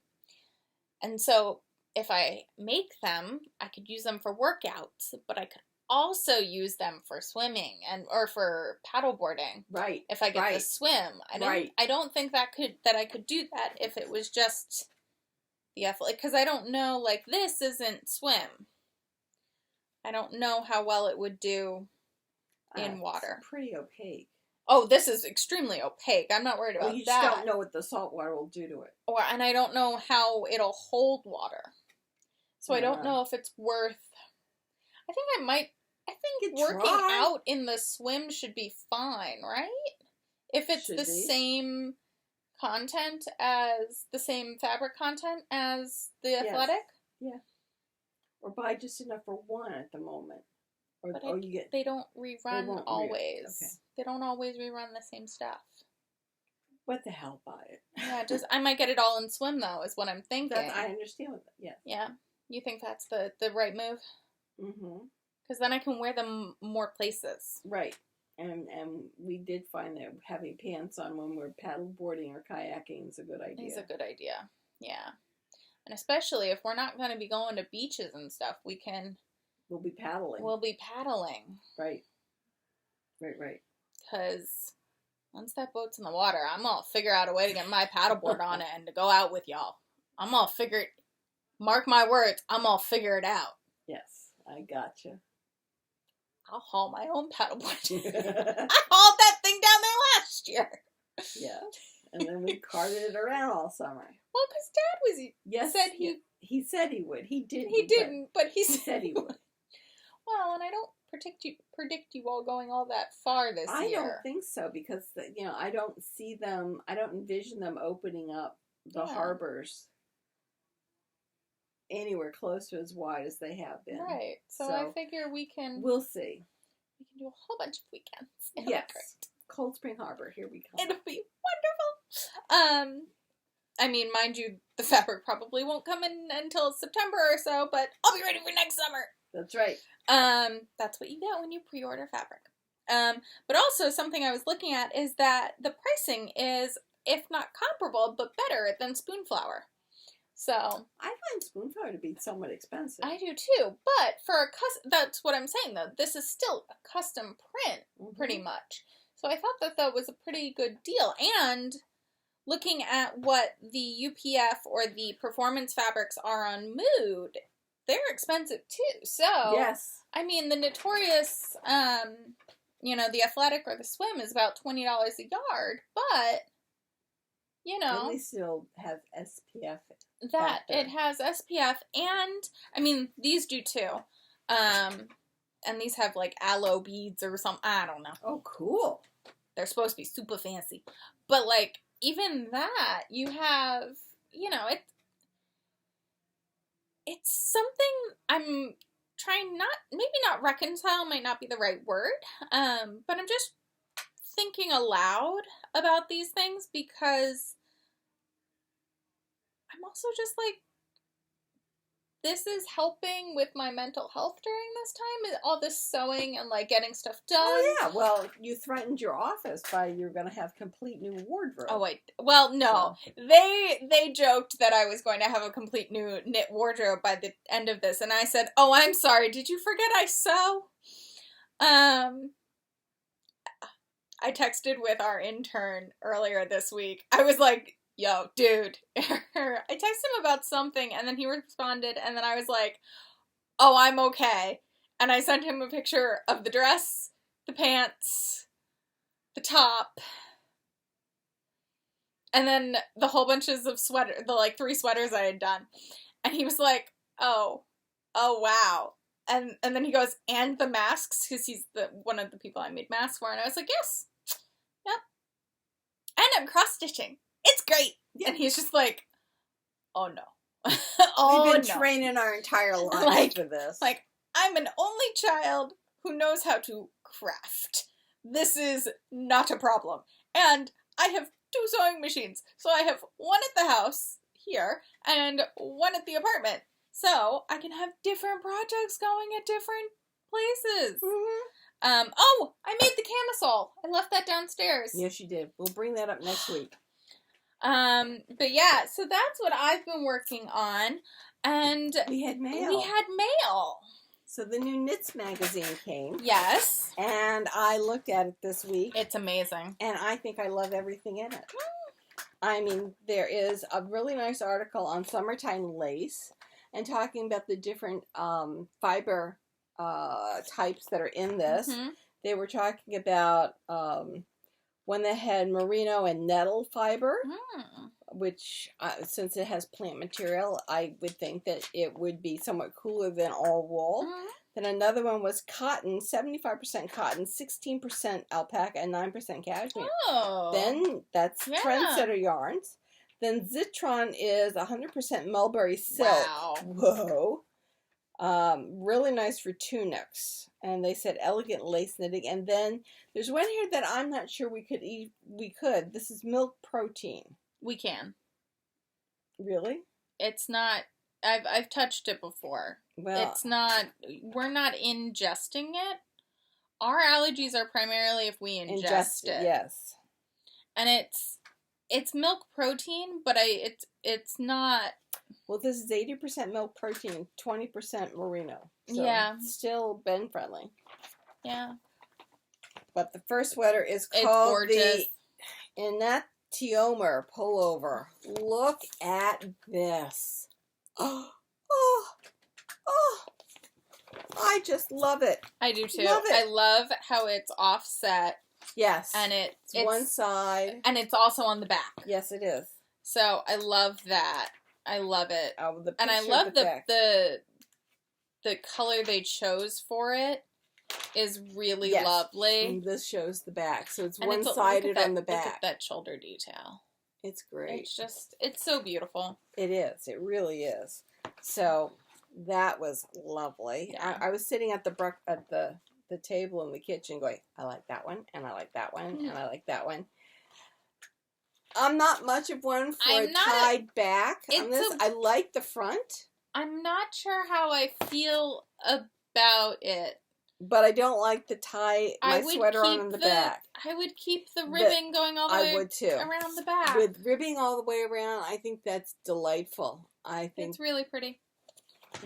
S1: And so if I make them, I could use them for workouts, but I could also use them for swimming or for paddleboarding.
S2: Right.
S1: If I get the swim. I don't think that I could do that if it was just the athletic, because I don't know, this isn't swim. I don't know how well it would do in water.
S2: It's pretty opaque.
S1: Oh, this is extremely opaque. I'm not worried about that.
S2: You just don't know what the salt water will do to it.
S1: And I don't know how it'll hold water. So I don't know if it's worth... I think working out in the swim should be fine, right? If it's the same content as the same fabric content as the athletic?
S2: Yeah. Or buy just enough for one at the moment.
S1: They don't rerun always.
S2: Okay.
S1: They don't always rerun the same stuff.
S2: What the hell, buy it.
S1: Yeah, I might get it all in swim though, is what I'm thinking.
S2: I understand with that, yes.
S1: Yeah. You think that's the right move?
S2: Mm-hmm.
S1: Because then I can wear them more places.
S2: Right. And we did find that having pants on when we're paddle boarding or kayaking is a good idea.
S1: It's a good idea. Yeah. And especially if we're not going to be going to beaches and stuff,
S2: we'll be paddling.
S1: Right.
S2: Right.
S1: Because once that boat's in the water, I'm going to figure out a way to get my paddleboard on it and to go out with y'all. I'm going to mark my words, I'm going to figure it out.
S2: Yes, I gotcha.
S1: I'll haul my own paddleboard. I hauled that thing down there last year.
S2: Yeah. And then we carted it around all summer.
S1: Well, because Dad said
S2: he said he would. He didn't.
S1: He didn't, but he
S2: said he would.
S1: Well, and I don't predict you all going all that far this year.
S2: I don't think so, because I don't see them. I don't envision them opening up the harbors anywhere close to as wide as they have been.
S1: Right. So I figure
S2: we'll see.
S1: We can do a whole bunch of weekends.
S2: Yes. Cold Spring Harbor, here we come.
S1: It'll be wonderful. I mean, mind you, the fabric probably won't come in until September or so, but I'll be ready for next summer.
S2: That's right.
S1: That's what you get when you pre-order fabric. But also something I was looking at is that the pricing is, if not comparable, but better than Spoonflower. So
S2: I find Spoonflower to be somewhat expensive.
S1: I do too, but for that's what I'm saying though. This is still a custom print, pretty much. So I thought that was a pretty good deal. And looking at what the UPF or the performance fabrics are on Mood, they're expensive too. So
S2: yes,
S1: I mean the Knitorious, the athletic or the swim is about $20 a yard, but
S2: and they still have SPF.
S1: That it has SPF, and I mean these do too. And these have like aloe beads or something. I don't know.
S2: Oh, cool.
S1: They're supposed to be super fancy, but like even that, you have it's something I'm trying not reconcile might not be the right word, but I'm just thinking aloud about these things because I'm also just like, this is helping with my mental health during this time, all this sewing and like getting stuff done.
S2: Oh yeah, well, you threatened your office by you're going to have complete new wardrobe.
S1: Oh wait, well no, they joked that I was going to have a complete new knit wardrobe by the end of this, and I said, oh, I'm sorry, did you forget I sew? I texted with our intern earlier this week. I was like, yo, dude. I texted him about something, and then he responded, and then I was like, oh, I'm okay. And I sent him a picture of the dress, the pants, the top, and then the whole bunches of the 3 sweaters I had done. And he was like, oh wow. And then he goes, and the masks, because he's one of the people I made masks for. And I was like, yes. Yep. And I'm cross-stitching. It's great. Yeah. And he's just like, oh no.
S2: We've been training our entire lives for this.
S1: Like, I'm an only child who knows how to craft. This is not a problem. And I have 2 sewing machines. So I have one at the house here and one at the apartment. So I can have different projects going at different places. Mm-hmm. I made the camisole. I left that downstairs.
S2: Yes, you did. We'll bring that up next week.
S1: But yeah, so that's what I've been working on. And
S2: we had mail. So the new Knits magazine came.
S1: Yes.
S2: And I looked at it this week.
S1: It's amazing.
S2: And I think I love everything in it. I mean, there is a really nice article on summertime lace and talking about the different fiber types that are in this. Mm-hmm. They were talking about one that had merino and nettle fiber, which, since it has plant material, I would think that it would be somewhat cooler than all wool. Mm-hmm. Then another one was cotton, 75% cotton, 16% alpaca, and 9% cashmere. Oh. Then that's Trendsetter yarns. Then Zitron is 100% mulberry silk. Wow. Whoa. Really nice for tunics. And they said elegant lace knitting. And then there's one here that I'm not sure we could eat. We could. This is milk protein.
S1: We can.
S2: Really?
S1: It's not I've touched it before.
S2: Well,
S1: it's not. We're not ingesting it. Our allergies are primarily if we ingest it.
S2: Yes.
S1: And it's milk protein, but it's not.
S2: Well, this is 80% milk protein and 20% merino. So
S1: yeah.
S2: It's still Ben friendly.
S1: Yeah.
S2: But the first sweater is called
S1: the
S2: Inatiomer pullover. Look at this. Oh, I just love it.
S1: I do too.
S2: Love it.
S1: I love how it's offset.
S2: Yes.
S1: And it's
S2: one side.
S1: And it's also on the back.
S2: Yes, it is.
S1: So I love that. I love it.
S2: Oh,
S1: and I love the color they chose for it is really lovely.
S2: And this shows the back. So it's one-sided on the back.
S1: Look at that shoulder detail.
S2: It's great.
S1: It's so beautiful.
S2: It is. It really is. So that was lovely.
S1: Yeah.
S2: I was sitting at the table in the kitchen going, I like that one, and I like that one, and I like that one. I'm not much of one for a tied back on this. I like the front.
S1: I'm not sure how I feel about it.
S2: But I don't like the tie, my sweater on the back.
S1: I would keep the ribbing going all the way around the back.
S2: With ribbing all the way around, I think that's delightful. I think
S1: it's really pretty.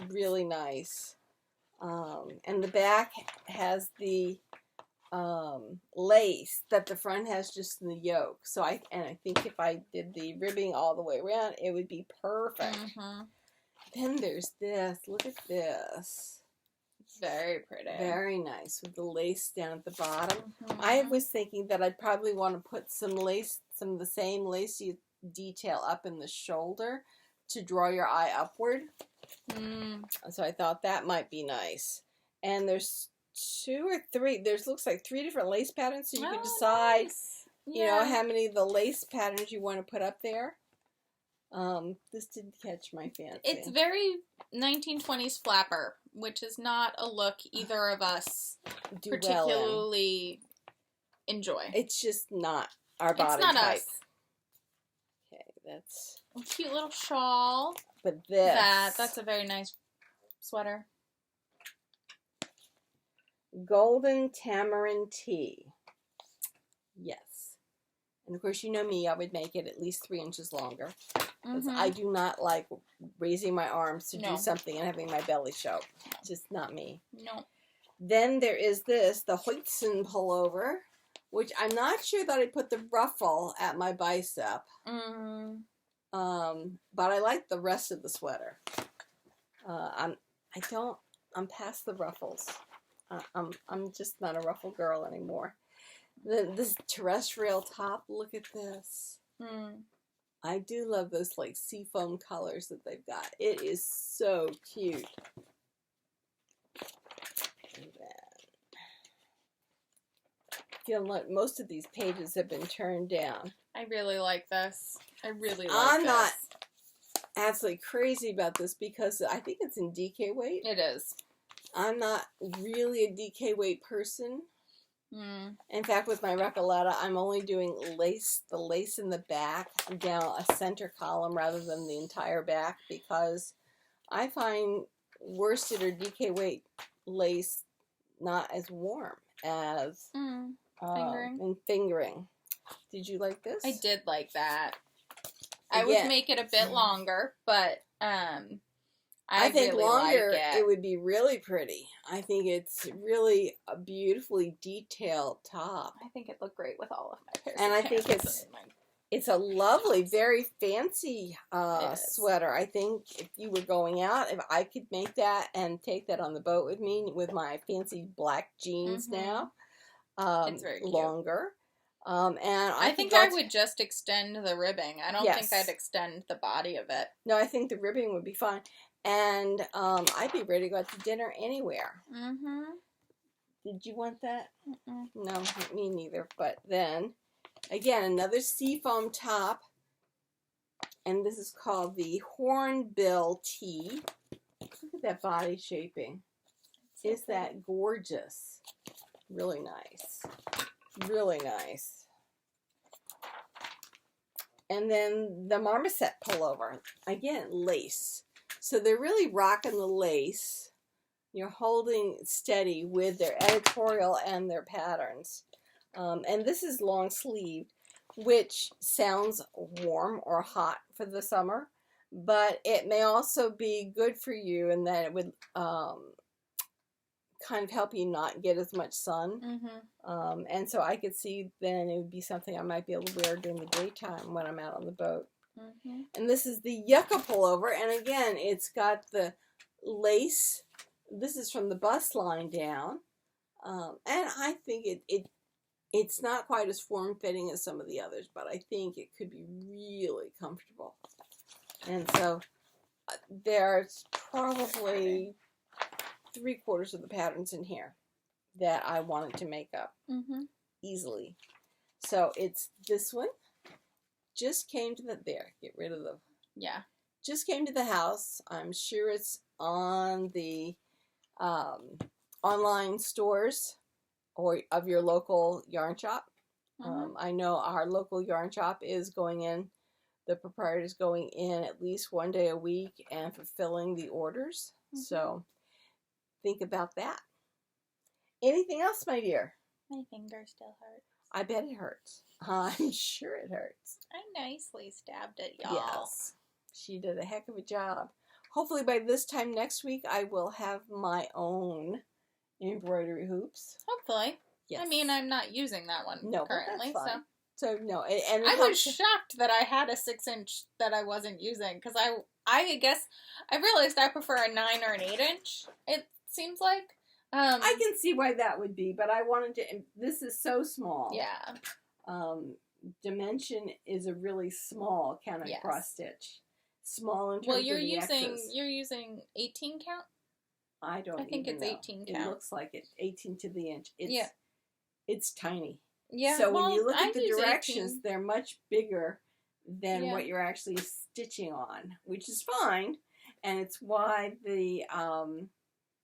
S2: Really nice. And the back has the lace that the front has just in the yoke. So I think if I did the ribbing all the way around, it would be perfect.
S1: Mm-hmm.
S2: Then there's this. Look at this.
S1: Very pretty.
S2: Very nice with the lace down at the bottom.
S1: Mm-hmm.
S2: I was thinking that I'd probably want to put some of the same lacy detail up in the shoulder to draw your eye upward. So I thought that might be nice. And there's looks like 3 different lace patterns, so you can decide, you know, how many of the lace patterns you want to put up there. This didn't catch my fancy.
S1: It's very 1920s flapper, which is not a look either of us particularly enjoy.
S2: It's just not our body type.
S1: It's not us.
S2: Okay, that's
S1: a cute little shawl.
S2: But this,
S1: that's a very nice sweater.
S2: Golden tamarind tea. Yes. And of course, you know me, I would make it at least 3 inches longer. Because I do not like raising my arms to do something and having my belly show. It's just not me.
S1: No.
S2: Then there is this, the Hoytson pullover, which I'm not sure that I put the ruffle at my bicep. But I like the rest of the sweater. I'm past the ruffles. I'm just not a ruffle girl anymore. This terrestrial top, look at this. I do love those like seafoam colors that they've got. It is so cute. And then, feel like most of these pages have been turned down.
S1: I really like this.
S2: I'm not absolutely crazy about this because I think it's in DK weight.
S1: It is.
S2: I'm not really a DK weight person. In fact, with my Recoleta, I'm only doing the lace in the back down a center column rather than the entire back because I find worsted or DK weight lace not as warm as fingering. Did you like this?
S1: I did like that. I would make it a bit longer, but I think really longer like
S2: it would be really pretty. I think it's really a beautifully detailed top.
S1: I think it looked great with all of my pairs.
S2: And I think it's a lovely, very fancy sweater. I think if you were going out, if I could make that and take that on the boat with me with my fancy black jeans now,
S1: it's very cute.
S2: Longer. And I think
S1: I would just extend the ribbing. I don't think I'd extend the body of it.
S2: No, I think the ribbing would be fine. And I'd be ready to go out to dinner anywhere. Did you want that? No, me neither. But then, again, another seafoam top. And this is called the Hornbill Tee. Look at that body shaping. Is that gorgeous? Really nice. Really nice. And then the marmoset pullover. Again, lace. So they're really rocking the lace. You're holding steady with their editorial and their patterns. And this is long sleeved, which sounds warm or hot for the summer, but it may also be good for you in that it would kind of help you not get as much sun. And so I could see then it would be something I might be able to wear during the daytime when I'm out on the boat. And this is the Yucca pullover, and again, it's got the lace. This is from the bust line down, and I think it's not quite as form-fitting as some of the others, but I think it could be really comfortable. And so there's probably 3/4 of the patterns in here that I wanted to make up easily. So it's this one. Just came to get rid of the, just came to the house. I'm sure it's on the online stores or of your local yarn shop. I know our local yarn shop is going in, the proprietor is going in at least one day a week and fulfilling the orders. So think about that. Anything else, my dear?
S1: My finger still hurts.
S2: I bet it hurts. I'm sure it hurts.
S1: I nicely stabbed it, y'all.
S2: Yes. She did a heck of a job. Hopefully by this time next week, I will have my own embroidery hoops.
S1: Hopefully.
S2: Yes.
S1: I mean, I'm not using that one currently.
S2: But that's fine. So no, and
S1: I was shocked that I had a 6-inch that I wasn't using, because I guess I realized I prefer a 9 or an 8-inch. It seems like.
S2: I can see why that would be, but I wanted to. This is so small.
S1: Yeah.
S2: Dimension is a really small kind of cross stitch. Small in terms
S1: well,
S2: of the X's.
S1: You're using 18 count.
S2: I think it's
S1: 18 count.
S2: It looks like it 18 to the inch.
S1: It's,
S2: it's tiny.
S1: Yeah.
S2: So when you look at the directions, 18. They're much bigger than what you're actually stitching on, which is fine, and it's why the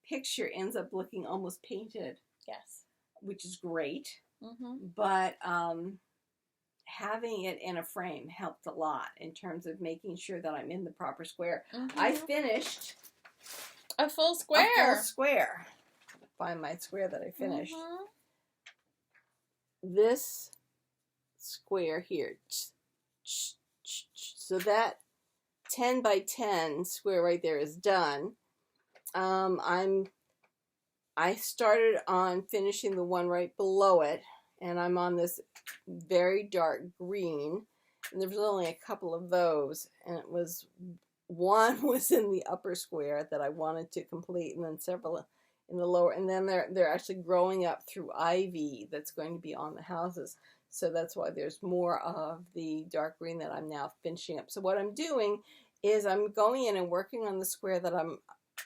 S2: picture ends up looking almost painted.
S1: Yes. Which
S2: is great. But having it in a frame helped a lot in terms of making sure that I'm in the proper square. I finished
S1: a full square.
S2: A full square. Find my square that I finished. This square here. So that 10 by 10 square right there is done. I started on finishing the one right below it, and I'm on this very dark green, and there was only a couple of those, and it was, one was in the upper square that I wanted to complete, and then several in the lower, and then they're actually growing up through ivy that's going to be on the houses, so that's why there's more of the dark green that I'm now finishing up. So what I'm doing is I'm going in and working on the square that I'm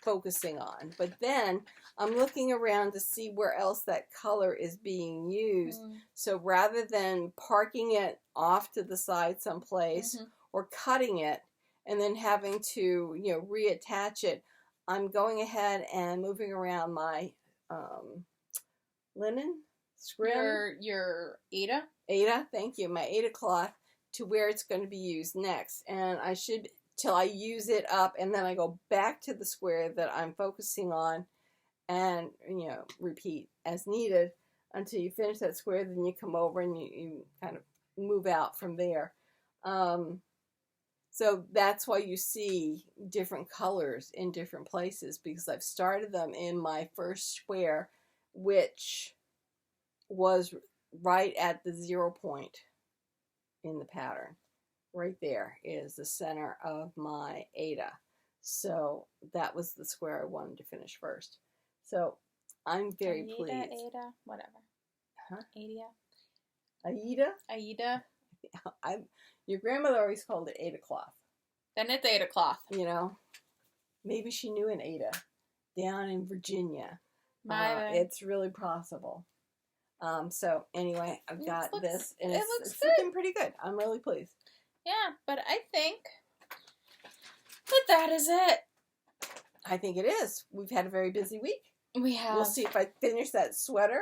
S2: focusing on, but then I'm looking around to see where else that color is being used. So rather than parking it off to the side someplace or cutting it and then having to, reattach it, I'm going ahead and moving around my linen scrim.
S1: Your Ada?
S2: Ada, thank you. My Ada cloth to where it's going to be used next. And I should, till I use it up, and then I go back to the square that I'm focusing on and, repeat as needed until you finish that square. Then you come over and you kind of move out from there. So that's why you see different colors in different places, because I've started them in my first square, which was right at the 0 point in the pattern. Right there is the center of my Ada. So that was the square I wanted to finish first. So I'm very pleased.
S1: Ada, whatever.
S2: Huh?
S1: Aida?
S2: Aida? Your grandmother always called it Ada cloth.
S1: Then it's Ada cloth.
S2: Maybe she knew an Ada down in Virginia. It's really possible. So anyway, I've got this, and it's looking pretty good. I'm really pleased.
S1: Yeah, but I think that is it.
S2: I think it is. We've had a very busy week.
S1: We have.
S2: We'll see if I finish that sweater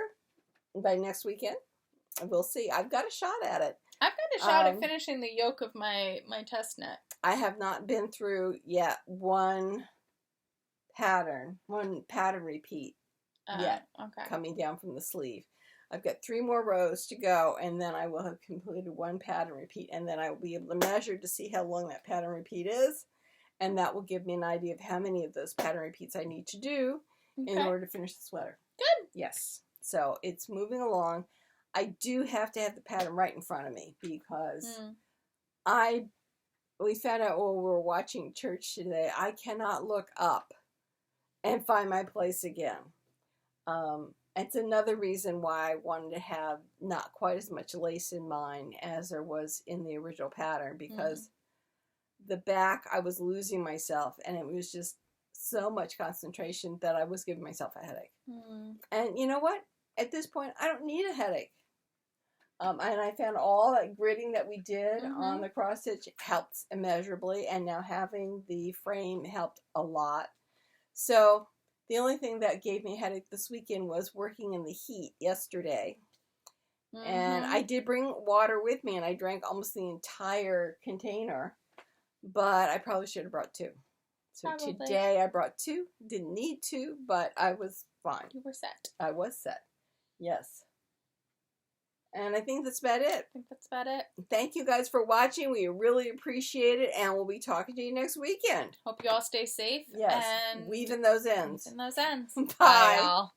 S2: by next weekend. We'll see. I've got a shot at it.
S1: I've got a shot at finishing the yoke of my test net.
S2: I have not been through yet one pattern repeat yet,
S1: okay.
S2: coming down from the sleeve. I've got 3 more rows to go, and then I will have completed one pattern repeat, and then I will be able to measure to see how long that pattern repeat is, and that will give me an idea of how many of those pattern repeats I need to do in order to finish the sweater.
S1: Good.
S2: Yes. So it's moving along. I do have to have the pattern right in front of me because we found out while we were watching church today, I cannot look up and find my place again. It's another reason why I wanted to have not quite as much lace in mine as there was in the original pattern, because the back, I was losing myself, and it was just so much concentration that I was giving myself a headache. And you know what? At this point, I don't need a headache. And I found all that gridding that we did on the cross stitch helped immeasurably, and now having the frame helped a lot. So the only thing that gave me a headache this weekend was working in the heat yesterday. And I did bring water with me, and I drank almost the entire container, but I probably should have brought 2. So today I brought 2. Didn't need 2, but I was fine.
S1: You were set.
S2: I was set. Yes. And I think that's about it. Thank you guys for watching. We really appreciate it, and we'll be talking to you next weekend.
S1: Hope you all stay safe.
S2: Yes.
S1: And
S2: weaving those ends.
S1: Bye.
S2: Bye,
S1: y'all.